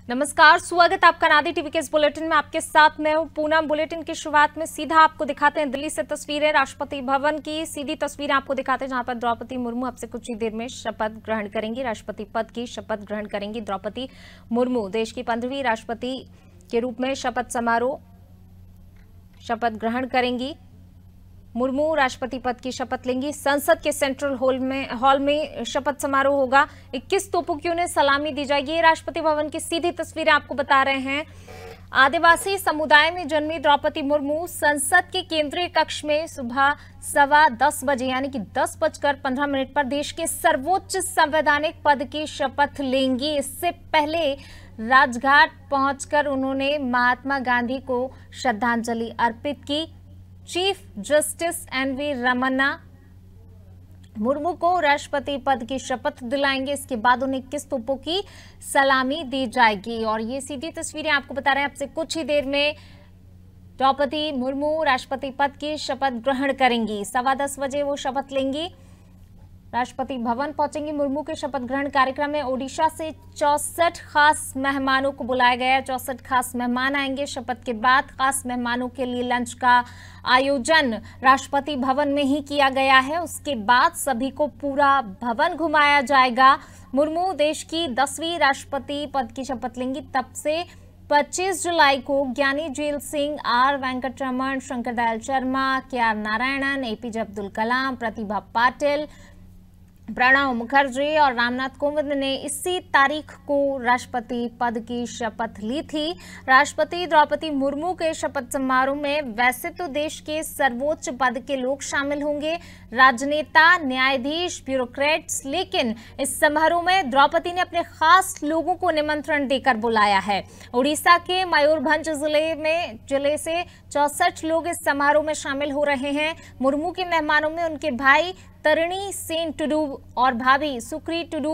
नमस्कार, स्वागत आपका नादी टीवी के इस बुलेटिन में। आपके साथ मैं हूं पूनम। बुलेटिन की शुरुआत में सीधा आपको दिखाते हैं दिल्ली से तस्वीरें, राष्ट्रपति भवन की सीधी तस्वीरें आपको दिखाते हैं, जहां पर द्रौपदी मुर्मू अब से कुछ ही देर में शपथ ग्रहण करेंगी। राष्ट्रपति पद की शपथ ग्रहण करेंगी द्रौपदी मुर्मू। देश की 15वीं राष्ट्रपति के रूप में शपथ ग्रहण करेंगी मुर्मू। राष्ट्रपति पद की शपथ लेंगी। संसद के सेंट्रल हॉल में शपथ समारोह होगा। 21 तोपों की उन्हें सलामी दी जाएगी। ये राष्ट्रपति भवन की सीधी तस्वीरें आपको बता रहे हैं। आदिवासी समुदाय में जन्मी द्रौपदी मुर्मू संसद के केंद्रीय कक्ष में सुबह 10:15 बजे यानी कि 10:15 पर देश के सर्वोच्च संवैधानिक पद की शपथ लेंगी। इससे पहले राजघाट पहुंचकर उन्होंने महात्मा गांधी को श्रद्धांजलि अर्पित की। Chief justice NV Ramana Murmu को राष्ट्रपति पद की शपथ दिलाएंगे। इसके बाद उन्हें 21 तोपों की सलामी दी जाएगी। और ये सीधी तस्वीरें आपको बता रहे हैं, अब से कुछ ही देर में द्रौपदी मुर्मू राष्ट्रपति पद की शपथ ग्रहण करेंगी। 10:15 बजे वो शपथ लेंगी, राष्ट्रपति भवन पहुंचेंगी। मुर्मू के शपथ ग्रहण कार्यक्रम में ओडिशा से 64 खास मेहमानों को बुलाया गया है। 64 खास मेहमान आएंगे। शपथ के बाद खास मेहमानों के लिए लंच का आयोजन राष्ट्रपति भवन में ही किया गया है। उसके बाद सभी को पूरा भवन घुमाया जाएगा। मुर्मू देश की 10वीं राष्ट्रपति पद की शपथ लेंगी। तब से 25 जुलाई को Giani Zail Singh, R Venkataraman, Shankar Dayal Sharma, K R. Narayanan, APJ Abdul Kalam, Pratibha Patil, Pranab Mukherjee और रामनाथ कोविंद ने इसी तारीख को राष्ट्रपति पद की शपथ ली थी। राष्ट्रपति द्रौपदी मुर्मू के शपथ समारोह में वैसे तो देश के सर्वोच्च पद के लोग शामिल होंगे, राजनेता, न्यायाधीश, ब्यूरोक्रेट्स, लेकिन इस समारोह में द्रौपदी ने अपने खास लोगों को निमंत्रण देकर बुलाया है। उड़ीसा के मयूरभंज जिले से 64 लोग इस समारोह में शामिल हो रहे हैं। मुर्मू के मेहमानों में उनके भाई तरिणी सेन टुडू और भाभी सुक्री टुडू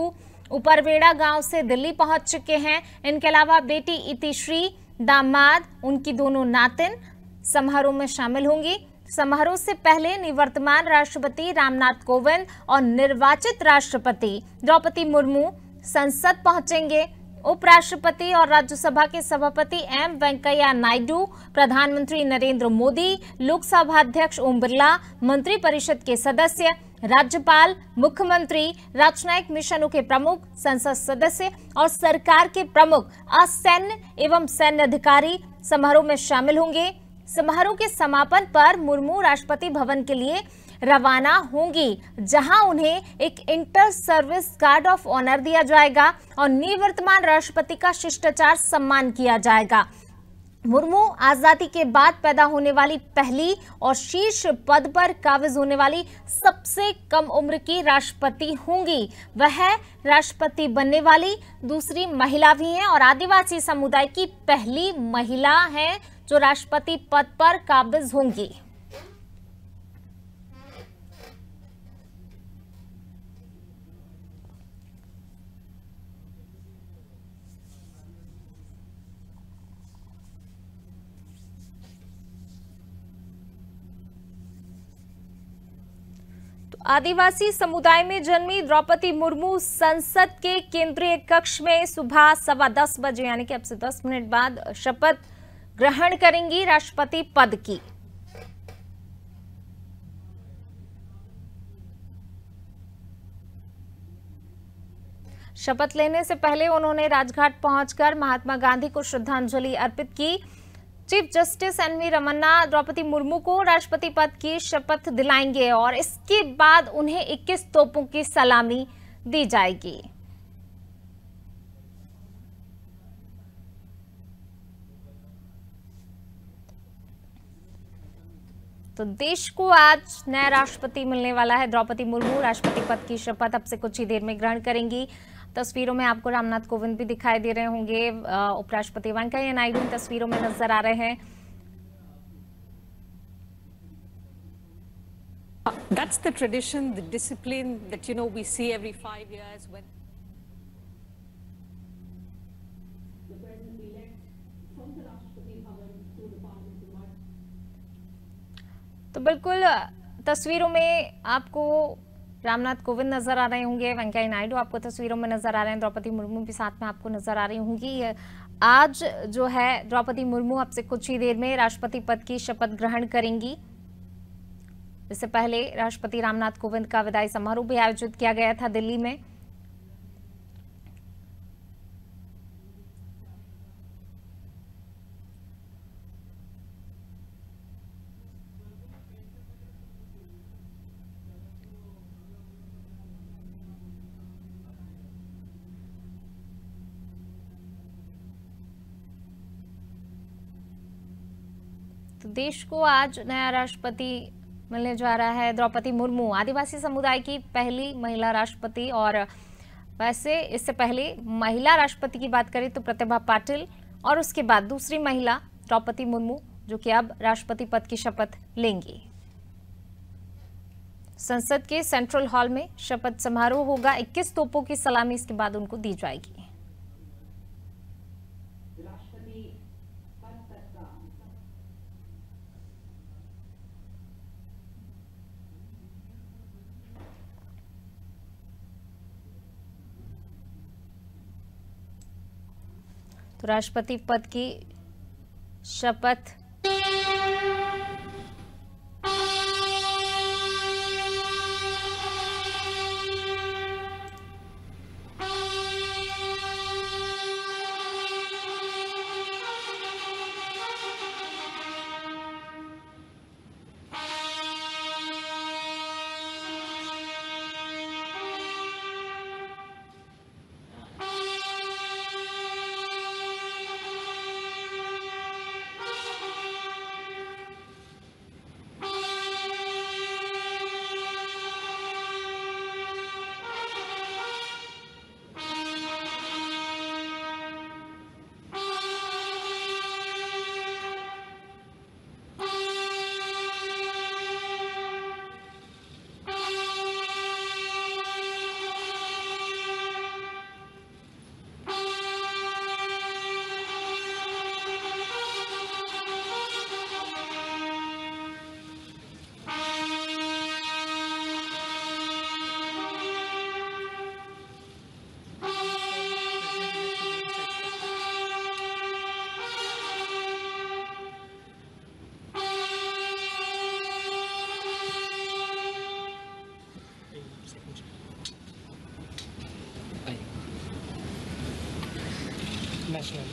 उपरवेड़ा गांव से दिल्ली पहुंच चुके हैं। इनके अलावा बेटी इतिश्री, दामाद, उनकी दोनों नातिन समारोह में शामिल होंगी। समारोह से पहले निवर्तमान राष्ट्रपति रामनाथ कोविंद और निर्वाचित राष्ट्रपति द्रौपदी मुर्मू संसद पहुंचेंगे। उपराष्ट्रपति और राज्यसभा के सभापति एम वेंकैया नायडू, प्रधानमंत्री नरेंद्र मोदी, लोकसभा अध्यक्ष ओम बिरला, मंत्रिपरिषद के सदस्य, राज्यपाल, मुख्यमंत्री, राजनयिक मिशनों के प्रमुख, संसद सदस्य और सरकार के प्रमुख, असैन्य एवं सैन्य अधिकारी समारोह में शामिल होंगे। समारोह के समापन पर मुर्मू राष्ट्रपति भवन के लिए रवाना होंगी, जहां उन्हें एक inter service guard of honour दिया जाएगा और निवर्तमान राष्ट्रपति का शिष्टाचार सम्मान किया जाएगा। मुर्मू आजादी के बाद पैदा होने वाली पहली और शीर्ष पद पर काबिज होने वाली सबसे कम उम्र की राष्ट्रपति होंगी। वह राष्ट्रपति बनने वाली दूसरी महिला भी हैं और आदिवासी समुदाय की पहली महिला हैं जो राष्ट्रपति पद पर काबिज होंगी। आदिवासी समुदाय में जन्मी द्रौपदी मुर्मू संसद के केंद्रीय कक्ष में सुबह 10:15 बजे यानी कि अब से 10 मिनट बाद शपथ ग्रहण करेंगी राष्ट्रपति पद की। शपथ लेने से पहले उन्होंने राजघाट पहुंचकर महात्मा गांधी को श्रद्धांजलि अर्पित की। Chief justice NV Ramana Draupadi Murmu को राष्ट्रपति पद की शपथ दिलाएंगे और इसके बाद उन्हें 21 तोपों की सलामी दी जाएगी। तो देश को आज नया राष्ट्रपति मिलने वाला है। द्रौपदी मुर्मू राष्ट्रपति पद की शपथ अब से कुछ ही देर में ग्रहण करेंगी। तस्वीरों में आपको रामनाथ कोविंद भी दिखाई दे रहे होंगे, उपराष्ट्रपति वेंकैया नायडू इन तस्वीरों में नजर आ रहे हैं। That's the tradition, the discipline that we see every 5 years when the president-elect from the Rashtrapati Bhavan to the Parliament. तो बिल्कुल तस्वीरों में आपको रामनाथ कोविंद नजर आ रहे होंगे, वेंकैया नायडू आपको तस्वीरों में नजर आ रहे हैं, द्रौपदी मुर्मू भी साथ में आपको नजर आ रही होंगी। आज जो है द्रौपदी मुर्मू अब से कुछ ही देर में राष्ट्रपति पद की शपथ ग्रहण करेंगी। इससे पहले राष्ट्रपति रामनाथ कोविंद का विदाई समारोह भी आयोजित किया गया था दिल्ली में। तो देश को आज नया राष्ट्रपति मिलने जा रहा है। द्रौपदी मुर्मू आदिवासी समुदाय की पहली महिला राष्ट्रपति, और वैसे इससे पहले महिला राष्ट्रपति की बात करें तो प्रतिभा पाटिल, और उसके बाद दूसरी महिला द्रौपदी मुर्मू जो कि अब राष्ट्रपति पद की शपथ लेंगी। संसद के सेंट्रल हॉल में शपथ समारोह होगा। 21 तोपों की सलामी इसके बाद उनको दी जाएगी। तो राष्ट्रपति पद की शपथ नेशनल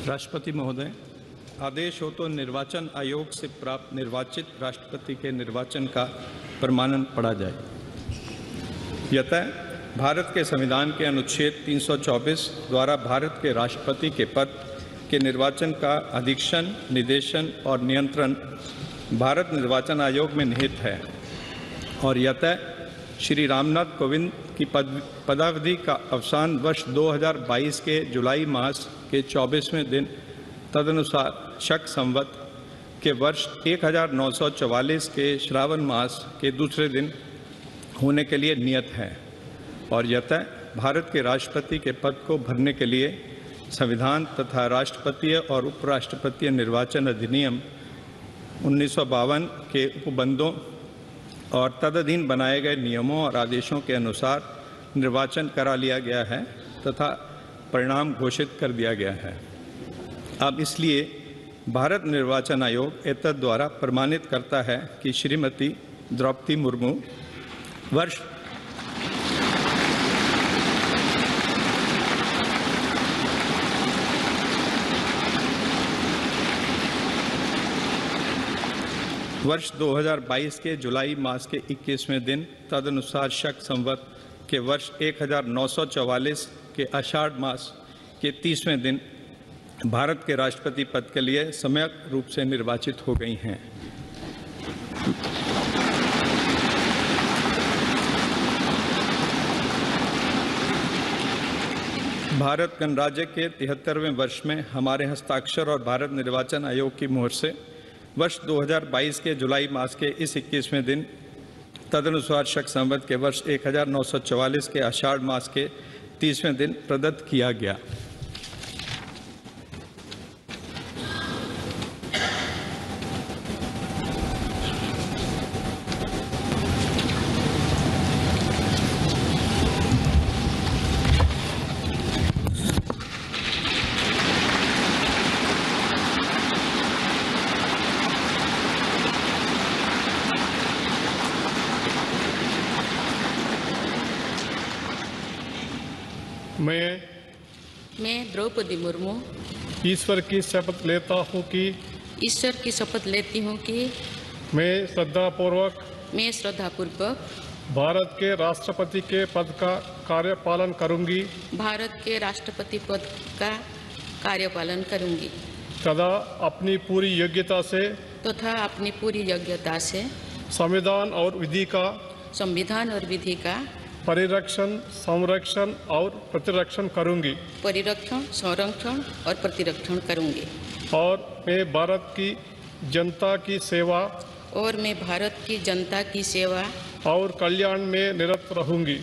राष्ट्रपति महोदय, आदेश हो तो निर्वाचन आयोग से प्राप्त निर्वाचित राष्ट्रपति के निर्वाचन का प्रमाणन पढ़ा जाए। यतः भारत के संविधान के अनुच्छेद 324 द्वारा भारत के राष्ट्रपति के पद के निर्वाचन का अधीक्षण, निर्देशन और नियंत्रण भारत निर्वाचन आयोग में निहित है, और यतः श्री रामनाथ कोविंद की पदावधि का अवसान वर्ष 2022 के जुलाई मास के 24वें दिन तदनुसार शक संवत के वर्ष 1944 के श्रावण मास के दूसरे दिन होने के लिए नियत है, और यतः भारत के राष्ट्रपति के पद को भरने के लिए संविधान तथा राष्ट्रपतीय और उपराष्ट्रपतीय निर्वाचन अधिनियम 1952 के उपबंधों और तदधीन बनाए गए नियमों और आदेशों के अनुसार निर्वाचन करा लिया गया है तथा परिणाम घोषित कर दिया गया है। अब इसलिए भारत निर्वाचन आयोग एतद द्वारा प्रमाणित करता है कि श्रीमती द्रौपदी मुर्मू वर्ष वर्ष 2022 के जुलाई मास के 21वें दिन तदनुसार शक संवत के वर्ष 1944 के आषाढ़ मास के 30वें दिन भारत के राष्ट्रपति पद के लिए सम्यक रूप से निर्वाचित हो गई हैं। भारत गणराज्य के 73वें वर्ष में हमारे हस्ताक्षर और भारत निर्वाचन आयोग की मुहर से वर्ष 2022 के जुलाई मास के इस 21वें दिन तदनुसार शक संवत के वर्ष 1944 के आषाढ़ मास के 30वें दिन प्रदत्त किया गया। मैं द्रौपदी मुर्मू ईश्वर की शपथ लेता हूँ कि मैं श्रद्धापूर्वक भारत के राष्ट्रपति के पद का कार्यपालन करूँगी तथा अपनी पूरी योग्यता से संविधान और विधि का परिरक्षण, संरक्षण और प्रतिरक्षण करूंगी और मैं भारत की जनता की सेवा और कल्याण में निरत रहूंगी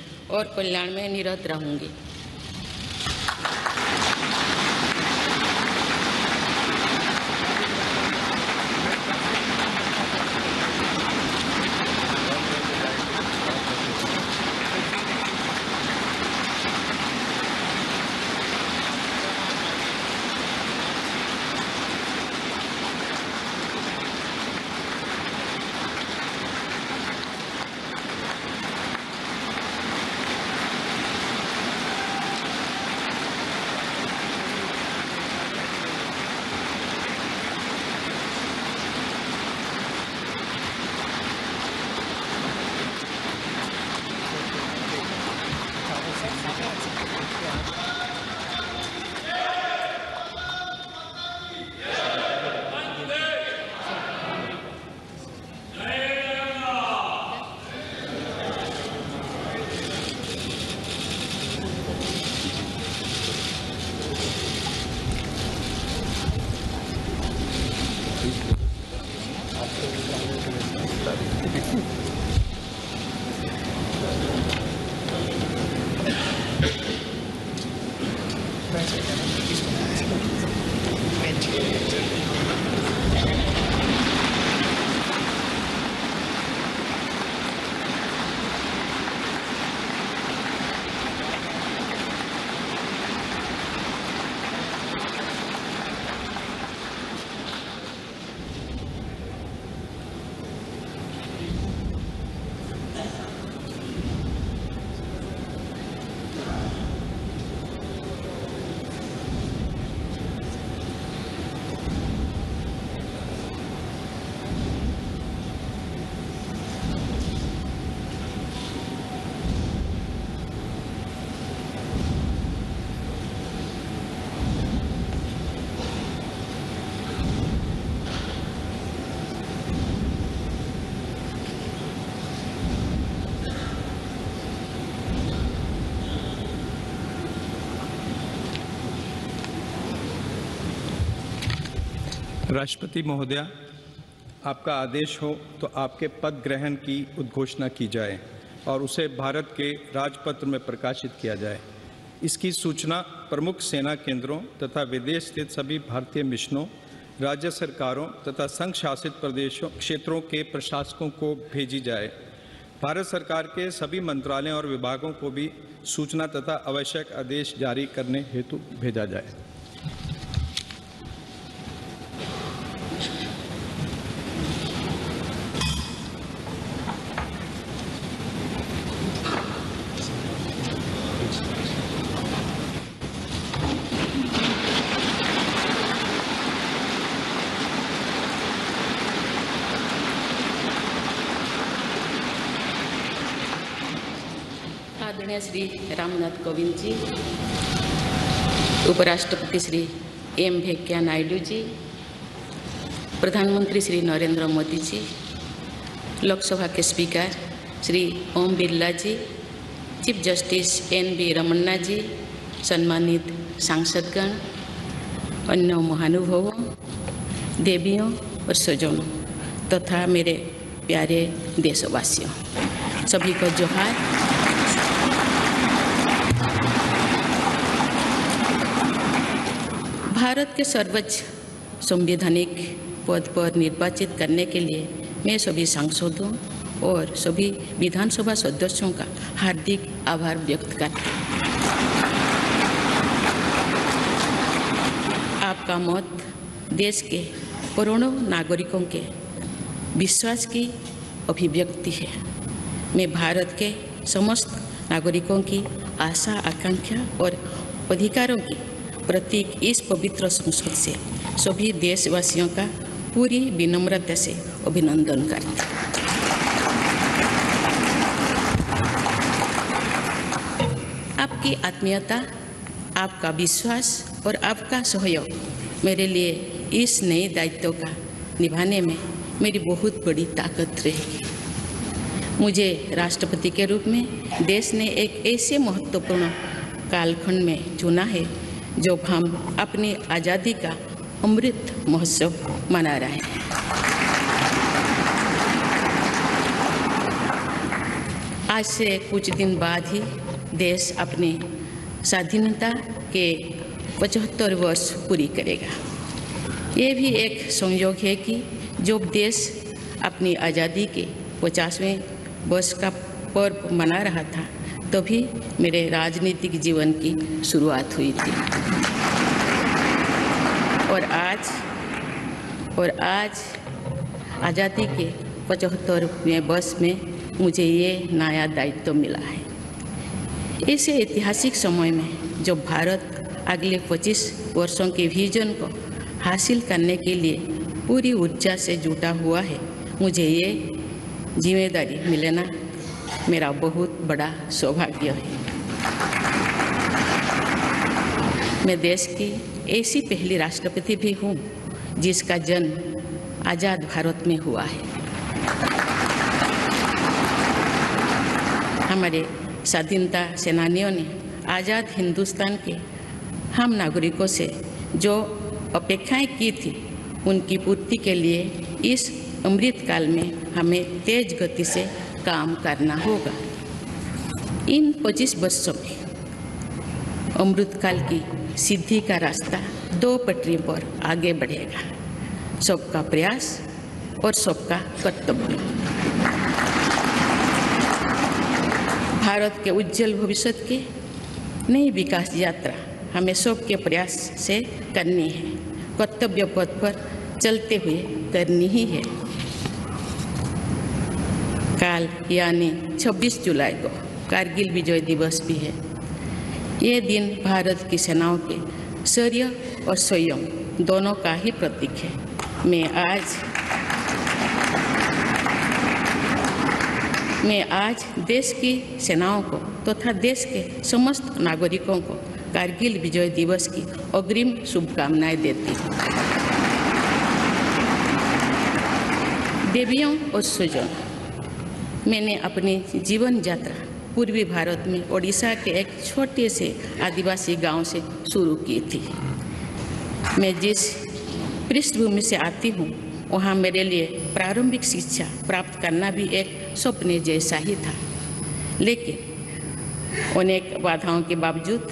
राष्ट्रपति महोदया, आपका आदेश हो तो आपके पद ग्रहण की उद्घोषणा की जाए और उसे भारत के राजपत्र में प्रकाशित किया जाए। इसकी सूचना प्रमुख सेना केंद्रों तथा विदेश स्थित सभी भारतीय मिशनों, राज्य सरकारों तथा संघ शासित प्रदेशों क्षेत्रों के प्रशासकों को भेजी जाए। भारत सरकार के सभी मंत्रालयों और विभागों को भी सूचना तथा आवश्यक आदेश जारी करने हेतु भेजा जाए। आदरणीय श्री रामनाथ कोविंद जी, उपराष्ट्रपति श्री एम वेंकैया नायडू जी, प्रधानमंत्री श्री नरेंद्र मोदी जी, लोकसभा के स्पीकर श्री ओम बिरला जी, चीफ जस्टिस एन.वी. रमन्ना जी, सम्मानित सांसदगण, अन्य महानुभावों, देवियों और स्वजनों तथा मेरे प्यारे देशवासियों, सभी को जोहार। भारत के सर्वोच्च संवैधानिक पद पर निर्वाचित करने के लिए मैं सभी सांसदों और सभी विधानसभा सदस्यों का हार्दिक आभार व्यक्त करती हूँ। आपका मत देश के करोड़ों नागरिकों के विश्वास की अभिव्यक्ति है। मैं भारत के समस्त नागरिकों की आशा, आकांक्षा और अधिकारों की प्रतीक इस पवित्र संसद से सभी देशवासियों का पूरी विनम्रता से अभिनंदन करती हूँ। आपकी आत्मीयता, आपका विश्वास और आपका सहयोग मेरे लिए इस नए दायित्व का निभाने में मेरी बहुत बड़ी ताकत रहेगी। मुझे राष्ट्रपति के रूप में देश ने एक ऐसे महत्वपूर्ण कालखंड में चुना है जब हम अपनी आज़ादी का अमृत महोत्सव मना रहे हैं। आज से कुछ दिन बाद ही देश अपनी स्वाधीनता के 75 वर्ष पूरी करेगा। ये भी एक संयोग है कि जब देश अपनी आज़ादी के 50वें वर्ष का पर्व मना रहा था तभी मेरे राजनीतिक जीवन की शुरुआत हुई थी। और आज आज़ादी के 75वें वर्ष में मुझे ये नया दायित्व मिला है। ऐसे ऐतिहासिक समय में जब भारत अगले 25 वर्षों के विजन को हासिल करने के लिए पूरी ऊर्जा से जुटा हुआ है, मुझे ये जिम्मेदारी मिलना मेरा बहुत बड़ा सौभाग्य है। मैं देश की ऐसी पहली राष्ट्रपति भी हूँ जिसका जन्म आज़ाद भारत में हुआ है। हमारे स्वाधीनता सेनानियों ने आज़ाद हिंदुस्तान के हम नागरिकों से जो अपेक्षाएं की थी उनकी पूर्ति के लिए इस अमृत काल में हमें तेज गति से काम करना होगा। इन 25 वर्षों में अमृत काल की सिद्धि का रास्ता 2 पटरियों पर आगे बढ़ेगा, सबका प्रयास और सबका कर्तव्य। भारत के उज्जवल भविष्य की नई विकास यात्रा हमें सबके प्रयास से करनी है, कर्तव्य पथ पर चलते हुए करनी ही है। काल यानी 26 जुलाई को कारगिल विजय दिवस भी है। ये दिन भारत की सेनाओं के शौर्य और संयम दोनों का ही प्रतीक है। मैं आज देश की सेनाओं को तथा देश के समस्त नागरिकों को कारगिल विजय दिवस की अग्रिम शुभकामनाएं देती हूँ। देवियों और स्वजनों, मैंने अपनी जीवन यात्रा पूर्वी भारत में ओडिशा के एक छोटे से आदिवासी गांव से शुरू की थी। मैं जिस पृष्ठभूमि से आती हूँ वहाँ मेरे लिए प्रारंभिक शिक्षा प्राप्त करना भी एक सपने जैसा ही था, लेकिन अनेक बाधाओं के बावजूद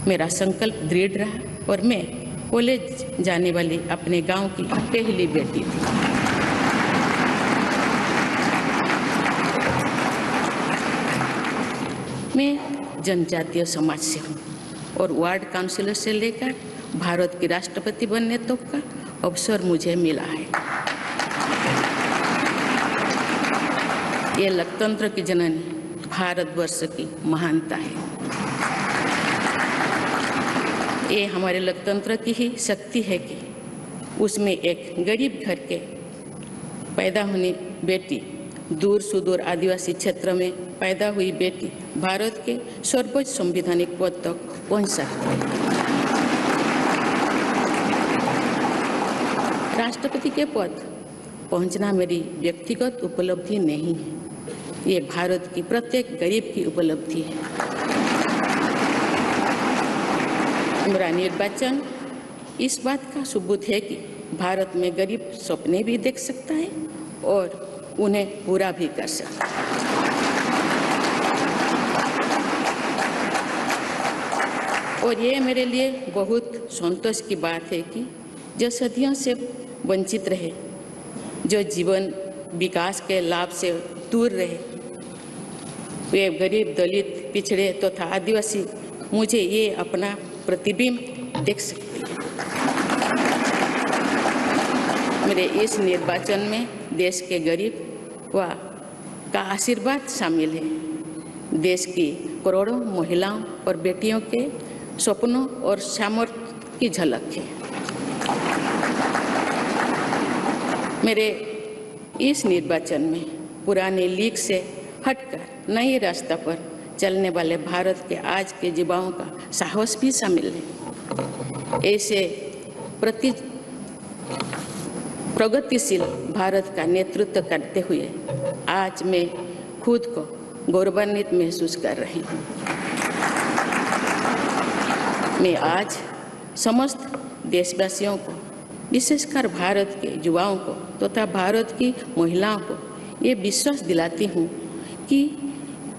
मेरा संकल्प दृढ़ रहा और मैं कॉलेज जाने वाली अपने गांव की पहली बेटी थी। मैं जनजातीय समाज से हूँ और वार्ड काउंसिलर से लेकर भारत की राष्ट्रपति बनने तक का अवसर मुझे मिला है। ये लोकतंत्र की जननी भारतवर्ष की महानता है। ये हमारे लोकतंत्र की ही शक्ति है कि उसमें एक गरीब घर के पैदा होने बेटी, दूर सुदूर आदिवासी क्षेत्र में पैदा हुई बेटी भारत के सर्वोच्च संवैधानिक पद तक पहुंच सकते हैं। राष्ट्रपति के पद पहुंचना मेरी व्यक्तिगत उपलब्धि नहीं है, ये भारत की प्रत्येक गरीब की उपलब्धि है। मेरा निर्वाचन इस बात का सबूत है कि भारत में गरीब सपने भी देख सकता है और उन्हें पूरा भी कर सकता है। और ये मेरे लिए बहुत संतोष की बात है कि जो सदियों से वंचित रहे, जो जीवन विकास के लाभ से दूर रहे, वे गरीब, दलित, पिछड़े तथा आदिवासी मुझे ये अपना प्रतिबिंब देख सकते हैं। मेरे इस निर्वाचन में देश के गरीब व का आशीर्वाद शामिल है। देश की करोड़ों महिलाओं और बेटियों के सपनों और सामर्थ्य की झलक है। मेरे इस निर्वाचन में पुरानी लीग से हटकर नए रास्ते पर चलने वाले भारत के आज के युवाओं का साहस भी शामिल है। ऐसे प्रगतिशील भारत का नेतृत्व करते हुए आज मैं खुद को गौरवान्वित महसूस कर रही हूँ। मैं आज समस्त देशवासियों को, विशेषकर भारत के युवाओं को तथा भारत की महिलाओं को ये विश्वास दिलाती हूँ कि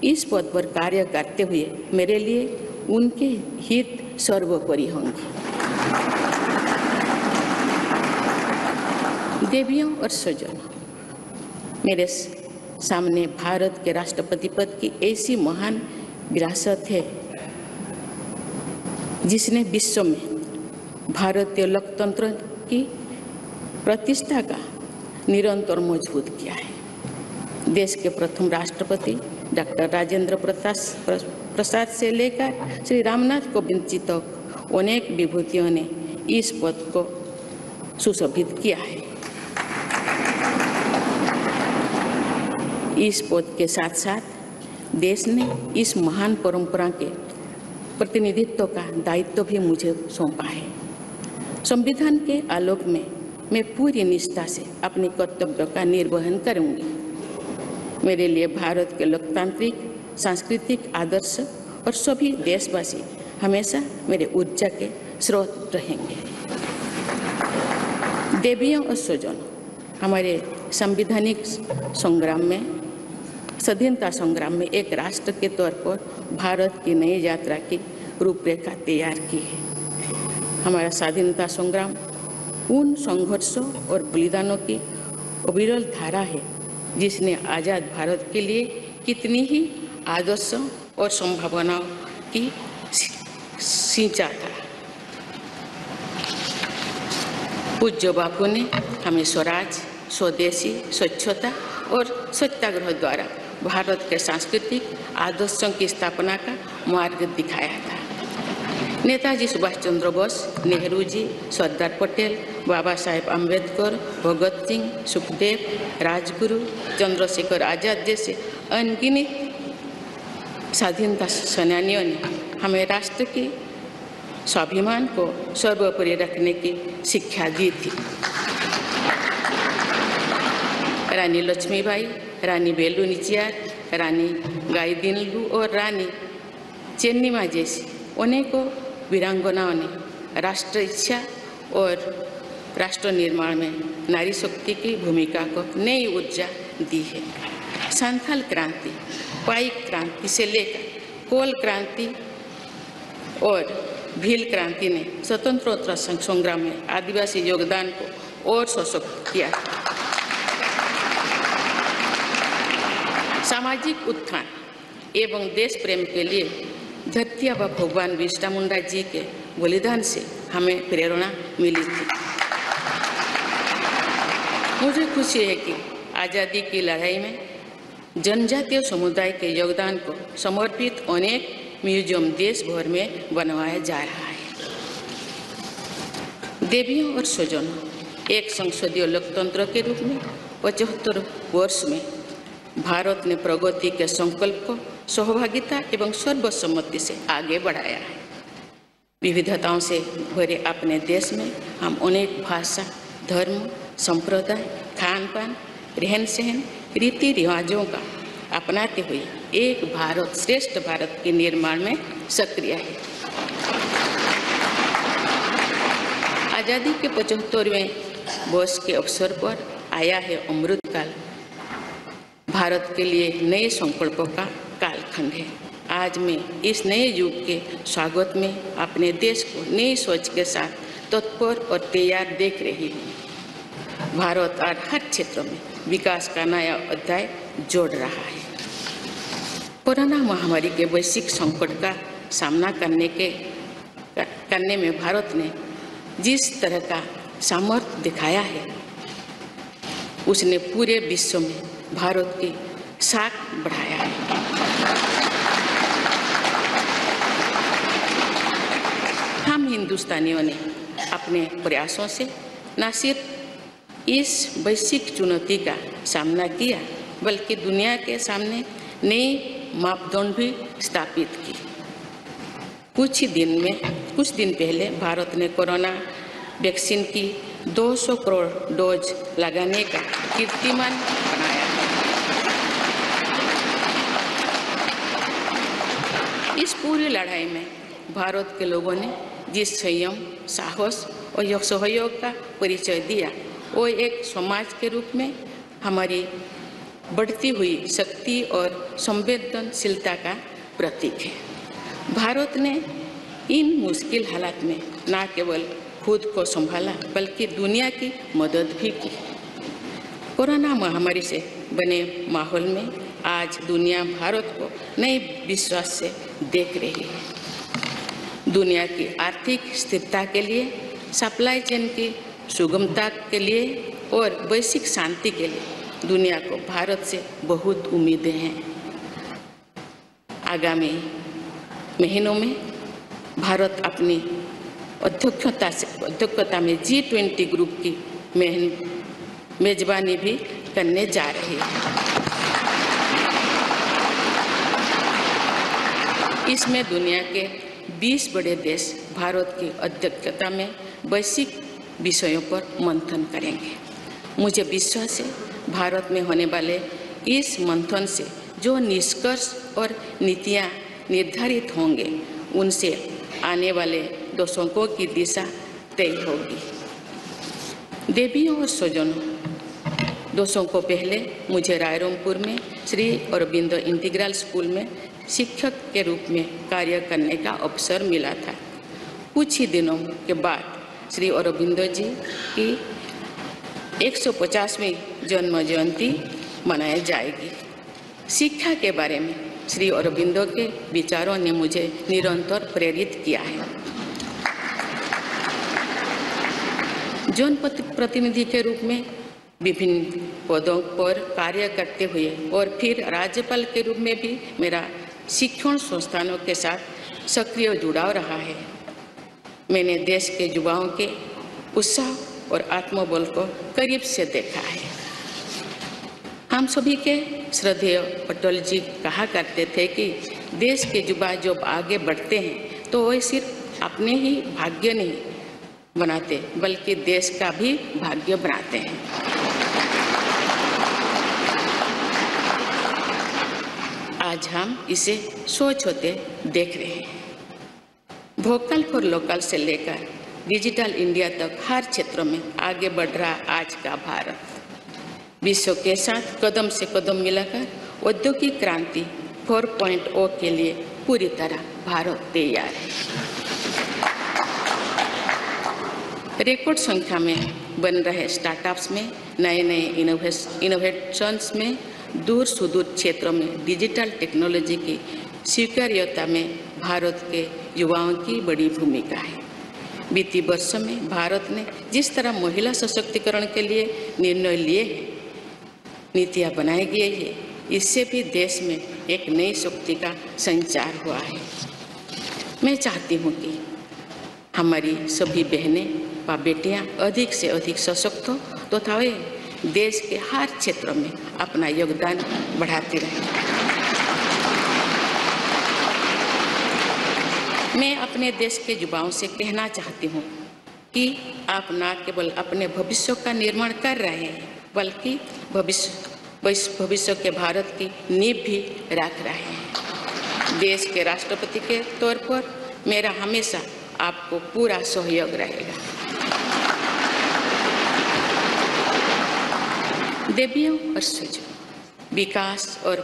इस पद पर कार्य करते हुए मेरे लिए उनके हित सर्वोपरि होंगे। देवियों और स्वजनों, मेरे सामने भारत के राष्ट्रपति पद की ऐसी महान विरासत है जिसने विश्व में भारतीय लोकतंत्र की प्रतिष्ठा का निरंतर मजबूत किया है। देश के प्रथम राष्ट्रपति डॉक्टर राजेंद्र प्रसाद से लेकर श्री रामनाथ कोविंद जी तक अनेक विभूतियों ने इस पद को सुशोभित किया है। इस पद के साथ साथ देश ने इस महान परंपरा के प्रतिनिधित्व का दायित्व भी मुझे सौंपा है। संविधान के आलोक में मैं पूरी निष्ठा से अपने कर्तव्यों का निर्वहन करूंगी। मेरे लिए भारत के लोकतांत्रिक सांस्कृतिक आदर्श और सभी देशवासी हमेशा मेरे ऊर्जा के स्रोत रहेंगे। देवियों और स्वजनों, हमारे संवैधानिक संग्राम में, स्वाधीनता संग्राम में एक राष्ट्र के तौर पर भारत की नई यात्रा की रूपरेखा तैयार की है। हमारा स्वाधीनता संग्राम उन संघर्षों और बलिदानों की अविरल धारा है जिसने आज़ाद भारत के लिए कितनी ही आदर्शों और संभावनाओं की सिंचा था। पूज्य बापू ने हमें स्वराज, स्वदेशी, स्वच्छता और सत्याग्रह द्वारा भारत के सांस्कृतिक आदर्शों की स्थापना का मार्ग दिखाया था। नेताजी सुभाष चंद्र बोस, नेहरू जी, सरदार पटेल, बाबा साहेब अम्बेडकर, भगत सिंह, सुखदेव, राजगुरु, चंद्रशेखर आजाद जैसे अनगिनत स्वाधीनता सेनानियों ने हमें राष्ट्र के स्वाभिमान को सर्वोपरि रखने की शिक्षा दी थी। रानी लक्ष्मीबाई, रानी वेलु नाचियार, रानी गाईदिन्लु और रानी चेन्निमा जैसी अनेकों वीरांगनाओं ने राष्ट्र इच्छा और राष्ट्र निर्माण में नारी शक्ति की भूमिका को नई ऊर्जा दी है। संथाल क्रांति, पाइक क्रांति से लेकर कोल क्रांति और भील क्रांति ने स्वतंत्रता संग्राम में आदिवासी योगदान को और सशक्त किया। सामाजिक उत्थान एवं देश प्रेम के लिए धरती आबा भगवान बिरसा मुंडा जी के बलिदान से हमें प्रेरणा मिली थी। मुझे खुशी है कि आज़ादी की लड़ाई में जनजातीय समुदाय के योगदान को समर्पित अनेक म्यूजियम देश भर में बनवाया जा रहा है। देवियों और स्वजनों, एक संसदीय लोकतंत्र के रूप में 75 वर्ष में भारत ने प्रगति के संकल्प को सहभागिता एवं सर्वसम्मति से आगे बढ़ाया है। विविधताओं से भरे अपने देश में हम अनेक भाषा, धर्म, संप्रदाय, खान पान, रहन सहन, रीति रिवाजों का अपनाते हुए एक भारत श्रेष्ठ भारत के निर्माण में सक्रिय है। आज़ादी के 75वें वर्ष के अवसर पर आया है अमृतकाल। भारत के लिए नए संकल्पों का कालखंड है। आज मैं इस नए युग के स्वागत में अपने देश को नई सोच के साथ तत्पर और तैयार देख रही हूँ। भारत आज हर क्षेत्र में विकास का नया अध्याय जोड़ रहा है। कोरोना महामारी के वैश्विक संकट का सामना करने में भारत ने जिस तरह का सामर्थ्य दिखाया है, उसने पूरे विश्व में भारत की साख बढ़ाया है। हम हिंदुस्तानियों ने अपने प्रयासों से न सिर्फ इस वैश्विक चुनौती का सामना किया, बल्कि दुनिया के सामने नए मापदंड भी स्थापित किए। कुछ दिन पहले भारत ने कोरोना वैक्सीन की 200 करोड़ डोज लगाने का कीर्तिमान बनाया। इस पूरी लड़ाई में भारत के लोगों ने जिस संयम, साहस और सहयोग का परिचय दिया, वो एक समाज के रूप में हमारी बढ़ती हुई शक्ति और संवेदनशीलता का प्रतीक है। भारत ने इन मुश्किल हालात में न केवल खुद को संभाला, बल्कि दुनिया की मदद भी की। कोरोना महामारी से बने माहौल में आज दुनिया भारत को नए विश्वास से देख रही है। दुनिया की आर्थिक स्थिरता के लिए, सप्लाई चेन की सुगमता के लिए और वैश्विक शांति के लिए दुनिया को भारत से बहुत उम्मीदें हैं। आगामी महीनों में भारत अपनी अध्यक्षता में G20 ग्रुप की मेजबानी भी करने जा रही है। इसमें दुनिया के 20 बड़े देश भारत की अध्यक्षता में वैश्विक विषयों पर मंथन करेंगे। मुझे विश्वास है भारत में होने वाले इस मंथन से जो निष्कर्ष और नीतियां निर्धारित होंगे, उनसे आने वाले दशकों की दिशा तय होगी। देवियों और स्वजनों, दशकों पहले मुझे रायरंगपुर में श्री अरबिंदो इंटीग्रल स्कूल में शिक्षक के रूप में कार्य करने का अवसर मिला था। कुछ ही दिनों के बाद श्री अरबिंदो जी की 150वीं जन्म जयंती मनाई जाएगी। शिक्षा के बारे में श्री अरबिंदो के विचारों ने मुझे निरंतर प्रेरित किया है। जनप्रतिनिधि के रूप में विभिन्न पदों पर कार्य करते हुए और फिर राज्यपाल के रूप में भी मेरा शिक्षण संस्थानों के साथ सक्रिय जुड़ाव रहा है। मैंने देश के युवाओं के उत्साह और आत्मबल को करीब से देखा है। हम सभी के श्रद्धेय अटल जी कहा करते थे कि देश के युवा जब आगे बढ़ते हैं तो वे सिर्फ अपने ही भाग्य नहीं बनाते, बल्कि देश का भी भाग्य बनाते हैं। आज हम इसे सोच होते देख रहे हैं। वोकल फॉर लोकल से लेकर डिजिटल इंडिया तक हर क्षेत्र में आगे बढ़ रहा आज का भारत विश्व के साथ कदम से कदम मिलाकर औद्योगिक क्रांति 4.0 के लिए पूरी तरह भारत तैयार है। रिकॉर्ड संख्या में बन रहे स्टार्टअप्स में नए इनोवेशंस में दूर सुदूर क्षेत्रों में डिजिटल टेक्नोलॉजी की स्वीकार्यता में भारत के युवाओं की बड़ी भूमिका है। बीती वर्षों में भारत ने जिस तरह महिला सशक्तिकरण के लिए निर्णय लिए हैं, नीतियाँ बनाई गई है, इससे भी देश में एक नई शक्ति का संचार हुआ है। मैं चाहती हूँ कि हमारी सभी बहनें व बेटियाँ अधिक से अधिक सशक्त हो तथा वे देश के हर क्षेत्र में अपना योगदान बढ़ाती रहें। मैं अपने देश के युवाओं से कहना चाहती हूँ कि आप न केवल अपने भविष्य का निर्माण कर रहे हैं, बल्कि भविष्य के भारत की नींव भी रख रहे हैं। देश के राष्ट्रपति के तौर पर मेरा हमेशा आपको पूरा सहयोग रहेगा। देवियों और सज्जनों, विकास और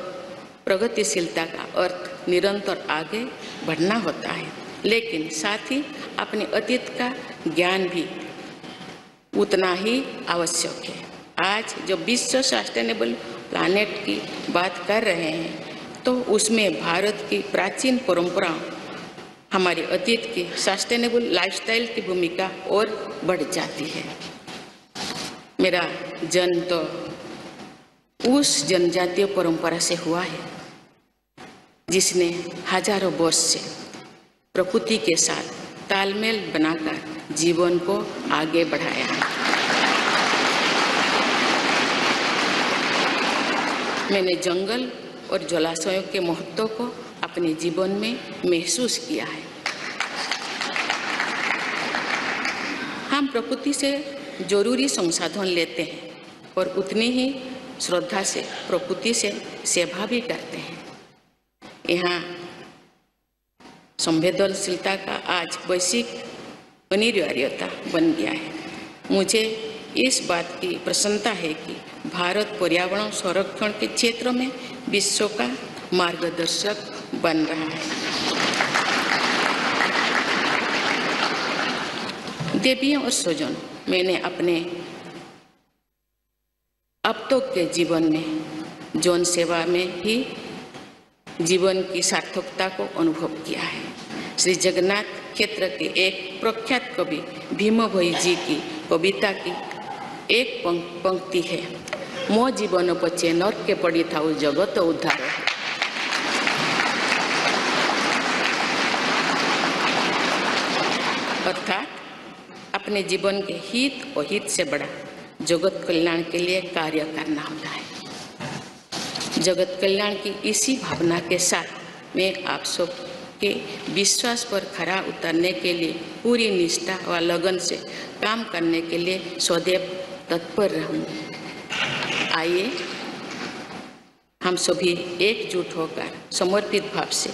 प्रगतिशीलता का अर्थ निरंतर आगे बढ़ना होता है, लेकिन साथ ही अपने अतीत का ज्ञान भी उतना ही आवश्यक है। आज जो विश्व सस्टेनेबल प्लैनेट की बात कर रहे हैं, तो उसमें भारत की प्राचीन परंपराओं, हमारे अतीत की सस्टेनेबल लाइफस्टाइल की भूमिका और बढ़ जाती है। मेरा जन्म तो उस जनजातीय परंपरा से हुआ है जिसने हजारों वर्ष से प्रकृति के साथ तालमेल बनाकर जीवन को आगे बढ़ाया है। मैंने जंगल और जलाशयों के महत्व को अपने जीवन में महसूस किया है। हम प्रकृति से जरूरी संसाधन लेते हैं और उतनी ही श्रद्धा से प्रकृति से सेवा भी करते हैं। यहाँ संवेदनशीलता का आज वैश्विक अनिवार्यता बन गया है। मुझे इस बात की प्रसन्नता है कि भारत पर्यावरण संरक्षण के क्षेत्र में विश्व का मार्गदर्शक बन रहा है। देवियों और स्वजनों, मैंने अपने अब तक के जीवन में जौन सेवा में ही जीवन की सार्थकता को अनुभव किया है। श्री जगन्नाथ क्षेत्र के एक प्रख्यात कवि भीम भोई जी की कविता की एक पंक्ति है, मो जीवन पचे नर्क के पड़ी था जगत उद्धार। अर्थात अपने जीवन के हित और हित से बड़ा जगत कल्याण के लिए कार्य करना होता है। जगत कल्याण की इसी भावना के साथ मैं आप सब के विश्वास पर खरा उतरने के लिए पूरी निष्ठा व लगन से काम करने के लिए सदैव तत्पर रहूँगी। आइए हम सभी एकजुट होकर समर्पित भाव से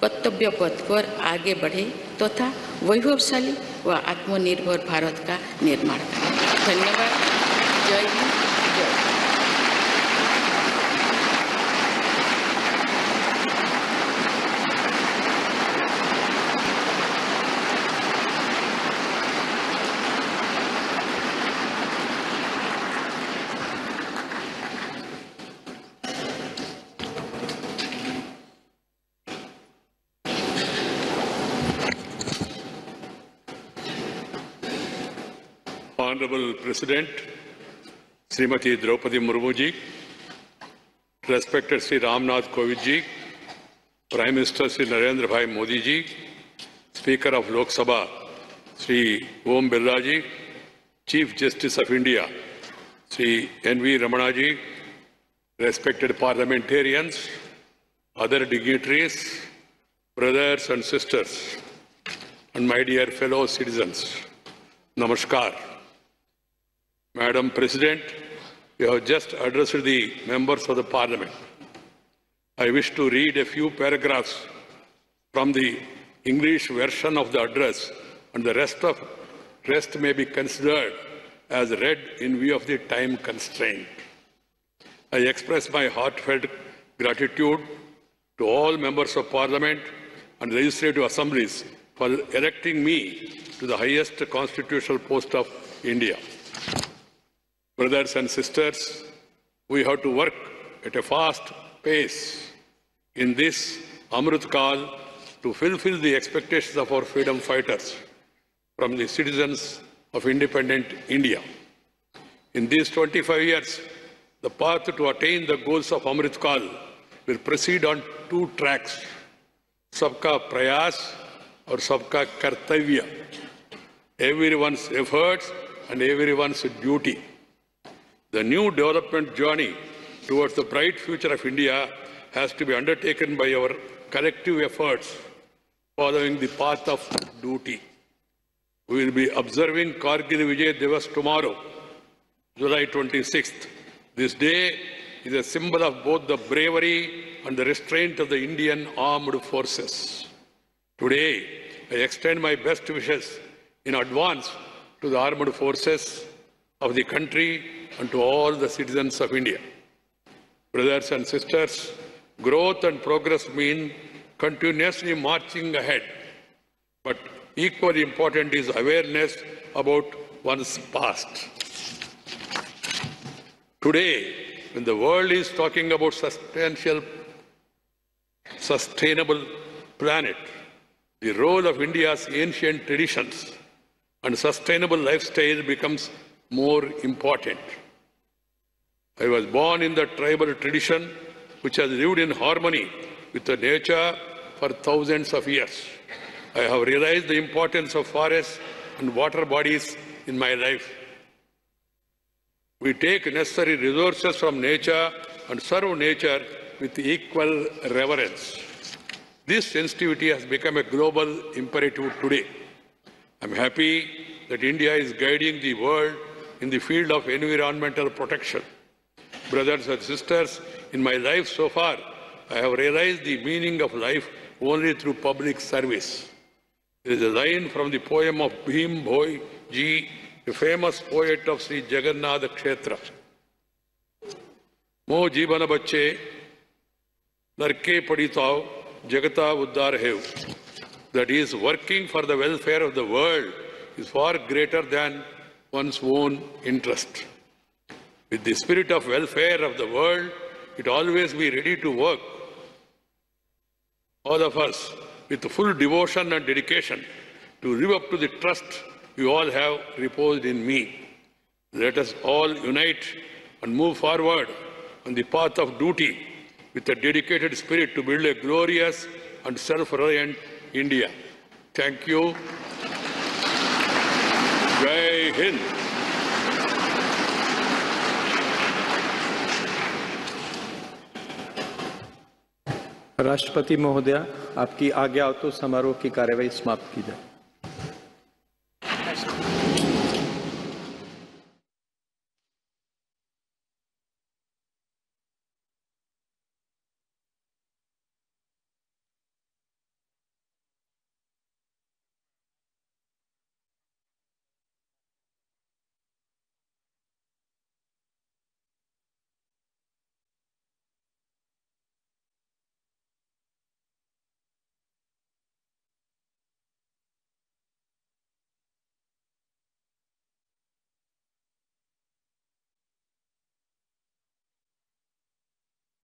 कर्तव्य पथ पर आगे बढ़े तथा वैभवशाली व आत्मनिर्भर भारत का निर्माण करें। धन्यवाद। जय हिंद, जय Bharat. Honorable President, Srimati Draupadi Murmu ji, respected Sri Ramnath Kovind ji, Prime Minister Sri Narendra Bhai Modi ji, Speaker of Lok Sabha Sri Om Birla ji, Chief Justice of India Sri N.V. Ramana ji, respected parliamentarians, other dignitaries, brothers and sisters, and my dear fellow citizens, Namaskar. Madam President, you have just addressed the members of the Parliament. I wish to read a few paragraphs from the English version of the address, and the rest may be considered as read in view of the time constraint. I express my heartfelt gratitude to all members of Parliament and legislative assemblies for electing me to the highest constitutional post of India. Brothers and sisters, we have to work at a fast pace in this Amrit Kal to fulfill the expectations of our freedom fighters from the citizens of independent India. In these 25 years, the path to attain the goals of Amrit Kal will proceed on two tracks, Sabka Prayas or Sabka Kartavya, everyone's efforts and everyone's duty. The new development journey towards the bright future of India has to be undertaken by our collective efforts following the path of duty. We will be observing Kargil Vijay Divas tomorrow, July 26th. This day is a symbol of both the bravery and the restraint of the Indian armed forces. Today, I extend my best wishes in advance to the armed forces of the country and to all the citizens of India. Brothers and sisters, growth and progress mean continuously marching ahead, but equally important is awareness about one's past. Today, when the world is talking about sustainable planet, the role of India's ancient traditions and sustainable lifestyle becomes more important. I was born in the tribal tradition which has lived in harmony with the nature for thousands of years. I have realized the importance of forests and water bodies in my life. We take necessary resources from nature and serve nature with equal reverence. This sensitivity has become a global imperative today. I'm happy that India is guiding the world in the field of environmental protection. Brothers and sisters, in my life so far, I have realized the meaning of life only through public service. There is a line from the poem of Bhim Bhoi Ji, a famous poet of Sri Jagannath Kshetra. Mo jibana bacche, narke paditav, jagata uddar hev. That is, working for the welfare of the world is far greater than one's own interest. With the spirit of welfare of the world, it always be ready to work. All of us, with full devotion and dedication, to live up to the trust you all have reposed in me. Let us all unite and move forward on the path of duty with a dedicated spirit to build a glorious and self-reliant India. Thank you. Jai Hind. राष्ट्रपति महोदया, आपकी आज्ञा हो तो समारोह की कार्यवाही समाप्त की जाए।